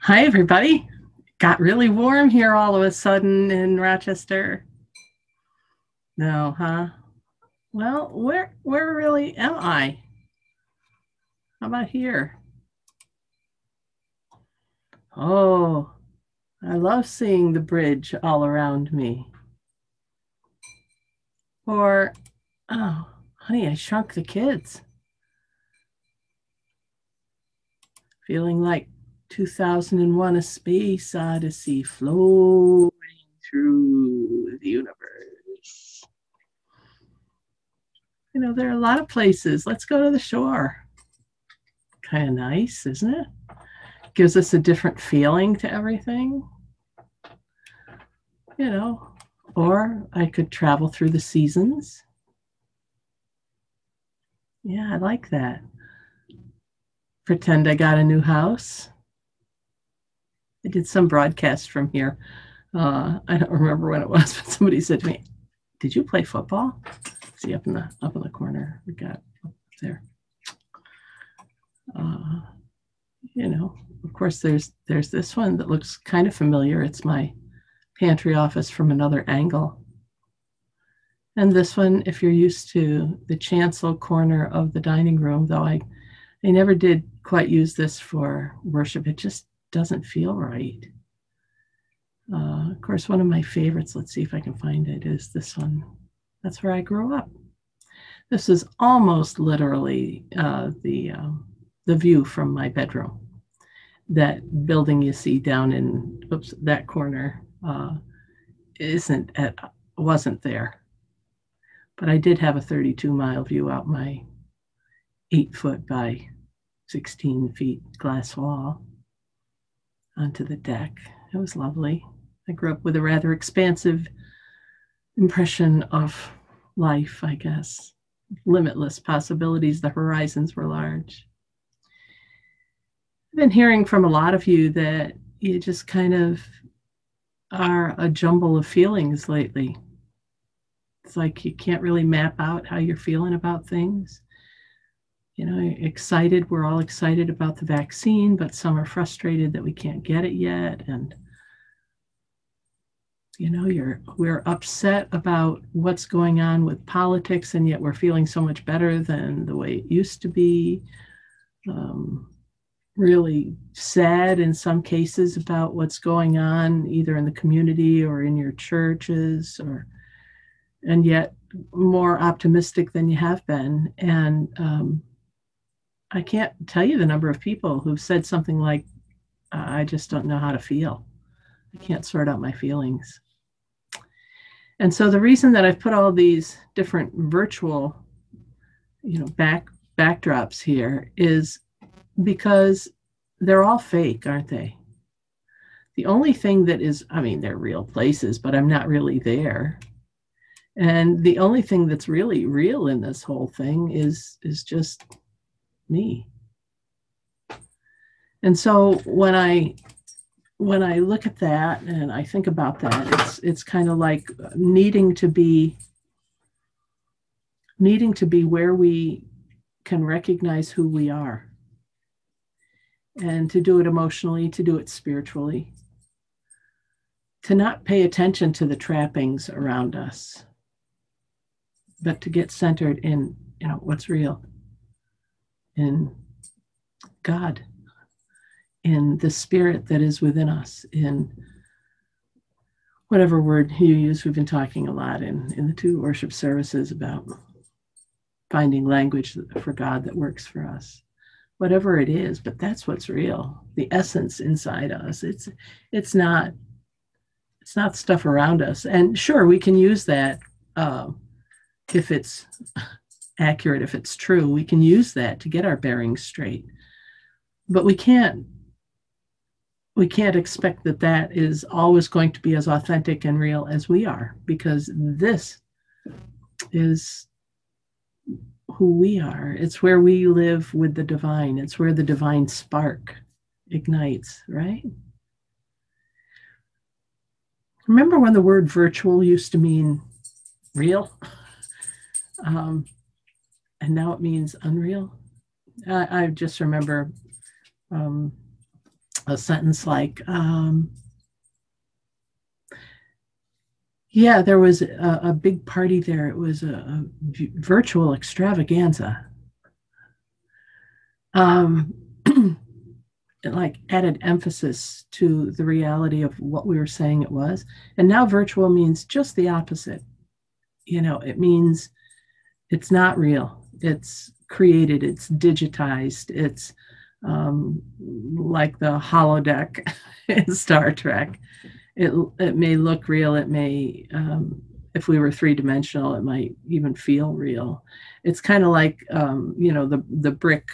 Hi, everybody. Got really warm here all of a sudden in Rochester. No, huh? Well, where really am I? How about here? Oh, I love seeing the bridge all around me. Or, oh, honey, I shrunk the kids. Feeling like 2001: A Space Odyssey floating through the universe. There are a lot of places. Let's go to the shore. Kind of nice, isn't it? Gives us a different feeling to everything, you know. Or I could travel through the seasons. Yeah, I like that. Pretend I got a new house. I did some broadcast from here. I don't remember when it was, but somebody said to me, "Did you play football?" See, up in the corner we got up there. Uh, of course, there's this one that looks kind of familiar. It's my pantry office from another angle. And this one, if you're used to the chancel corner of the dining room, though I never did quite use this for worship. It just doesn't feel right. Of course, one of my favorites, let's see if I can find it, is this one. That's where I grew up. This is almost literally the view from my bedroom. That building you see down in that corner wasn't there. But I did have a 32-mile view out my 8-foot by 16 feet glass wall onto the deck. It was lovely. I grew up with a rather expansive impression of life, I guess. Limitless possibilities. The horizons were large. I've been hearing from a lot of you that you just kind of are a jumble of feelings lately. It's like you can't really map out how you're feeling about things. Excited. We're all excited about the vaccine, but some are frustrated that we can't get it yet. And, we're upset about what's going on with politics, and yet we're feeling so much better than the way it used to be. Really sad in some cases about what's going on either in the community or in your churches, and yet more optimistic than you have been. And I can't tell you the number of people who've said something like, I just don't know how to feel. I can't sort out my feelings. And so the reason that I've put all these different virtual, backdrops here is because they're all fake, aren't they? The only thing that is, they're real places, but I'm not really there. And the only thing that's really real in this whole thing is just me. And so when I look at that and I think about that, it's kind of like needing to be where we can recognize who we are, and to do it emotionally, to do it spiritually, to not pay attention to the trappings around us, but to get centered in what's real, in God, in the spirit that is within us, in whatever word you use. We've been talking a lot in the 2 worship services about finding language for God that works for us, whatever it is. But that's what's real, the essence inside us. It's not stuff around us. And sure, we can use that if it's accurate, if it's true, we can use that to get our bearings straight. But we can't expect that is always going to be as authentic and real as we are, because this is who we are. It's where we live with the divine. It's where the divine spark ignites, right? Remember when the word virtual used to mean real? And now it means unreal. I just remember a sentence like, yeah, there was a big party there. It was a virtual extravaganza. Um, it like added emphasis to the reality of what we were saying it was. And now virtual means just the opposite. It means it's not real. It's created, it's digitized, it's like the holodeck in Star Trek. It may look real. It may, if we were three dimensional, it might even feel real. It's kind of like, the brick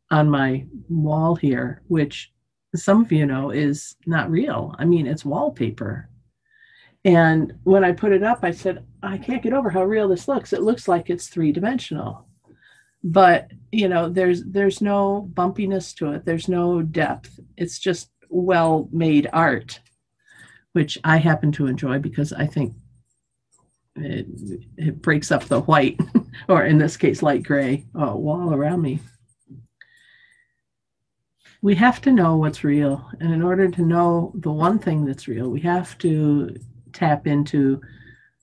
on my wall here, which some of you know is not real. I mean, it's wallpaper. And when I put it up, I said, I can't get over how real this looks. It looks like it's three dimensional, but there's no bumpiness to it. There's no depth. It's just well made art, which I happen to enjoy because I think it breaks up the white, or in this case, light gray wall around me. We have to know what's real. And in order to know the one thing that's real, we have to tap into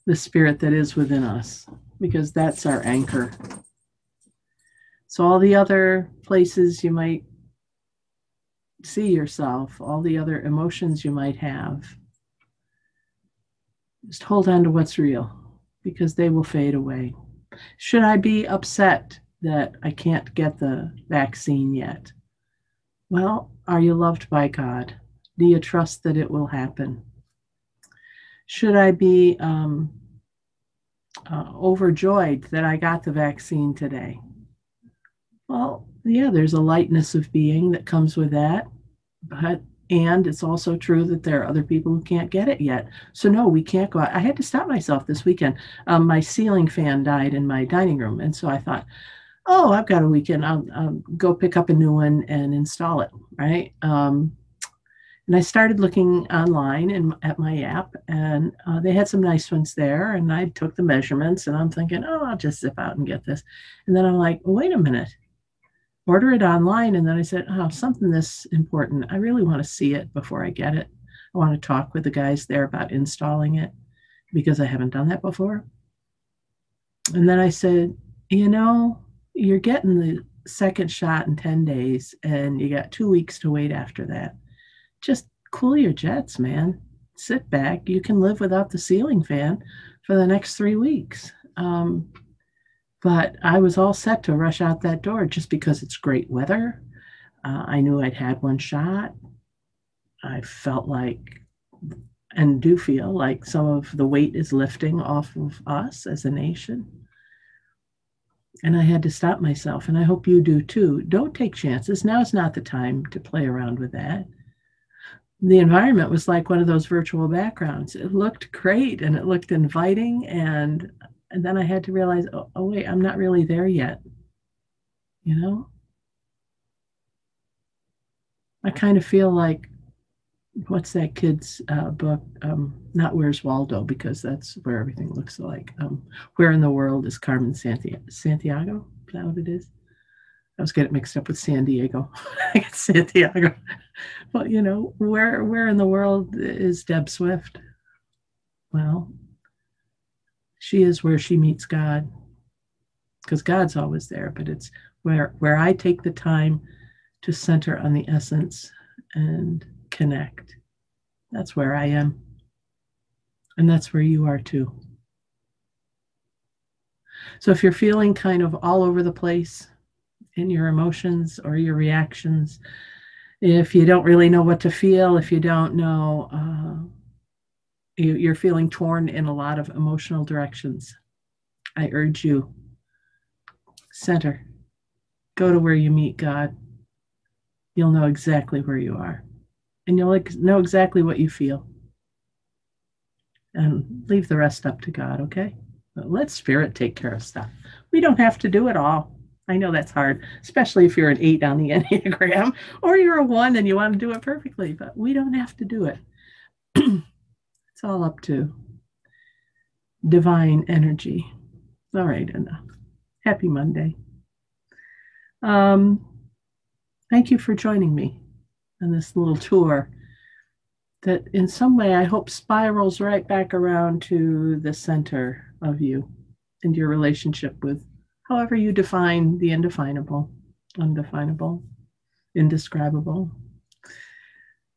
the spirit that is within us, because that's our anchor. So all the other places you might see yourself, all the other emotions you might have, just hold on to what's real, because they will fade away. Should I be upset that I can't get the vaccine yet? Well, are you loved by God? Do you trust that it will happen? Should I be overjoyed that I got the vaccine today? Well, yeah, there's a lightness of being that comes with that. And it's also true that there are other people who can't get it yet. So no, we can't go out. I had to stop myself this weekend. My ceiling fan died in my dining room. And so I thought, oh, I've got a weekend. I'll go pick up a new one and install it, right? And I started looking online at my app, and they had some nice ones there. And I took the measurements, and I'm thinking, oh, I'll just zip out and get this. And then I'm like, wait a minute, order it online. And then I said, oh, something this important, I really want to see it before I get it. I want to talk with the guys there about installing it, because I haven't done that before. And then I said, you're getting the second shot in 10 days, and you got 2 weeks to wait after that. Just cool your jets, man. Sit back. You can live without the ceiling fan for the next 3 weeks. But I was all set to rush out that door just because it's great weather. I knew I'd had one shot. I felt like, and do feel like, some of the weight is lifting off of us as a nation. And I had to stop myself, and I hope you do too. Don't take chances. Now is not the time to play around with that. The environment was like one of those virtual backgrounds. It looked great and it looked inviting, and then I had to realize, oh wait, I'm not really there yet. I kind of feel like, what's that kid's book? Not Where's Waldo, because that's where everything looks like. Where in the World is Carmen Santiago? Is that what it is? I was getting mixed up with San Diego. I got Santiago. Well, where in the world is Deb Swift? Well, she is where she meets God, because God's always there, but it's where I take the time to center on the essence and connect. That's where I am. And that's where you are too. So if you're feeling kind of all over the place in your emotions or your reactions, if you don't really know what to feel, if you don't know, you're feeling torn in a lot of emotional directions, I urge you, center. Go to where you meet God. You'll know exactly where you are. And you'll know exactly what you feel. And leave the rest up to God, okay? But let Spirit take care of stuff. We don't have to do it all. I know that's hard, especially if you're an 8 on the Enneagram, or you're a 1 and you want to do it perfectly, but we don't have to do it. It's all up to divine energy. All right, enough. Happy Monday. Thank you for joining me. and this little tour that in some way I hope spirals right back around to the center of you and your relationship with however you define the indefinable, undefinable, indescribable.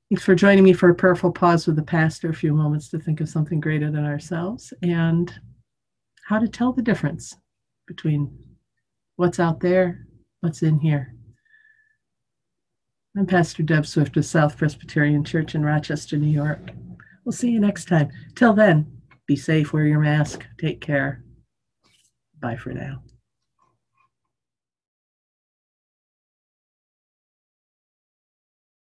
Thanks for joining me for a prayerful pause with the pastor, a few moments to think of something greater than ourselves and how to tell the difference between what's out there, what's in here. I'm Pastor Deb Swift of South Presbyterian Church in Rochester, New York. We'll see you next time. Till then, be safe, wear your mask, take care. Bye for now.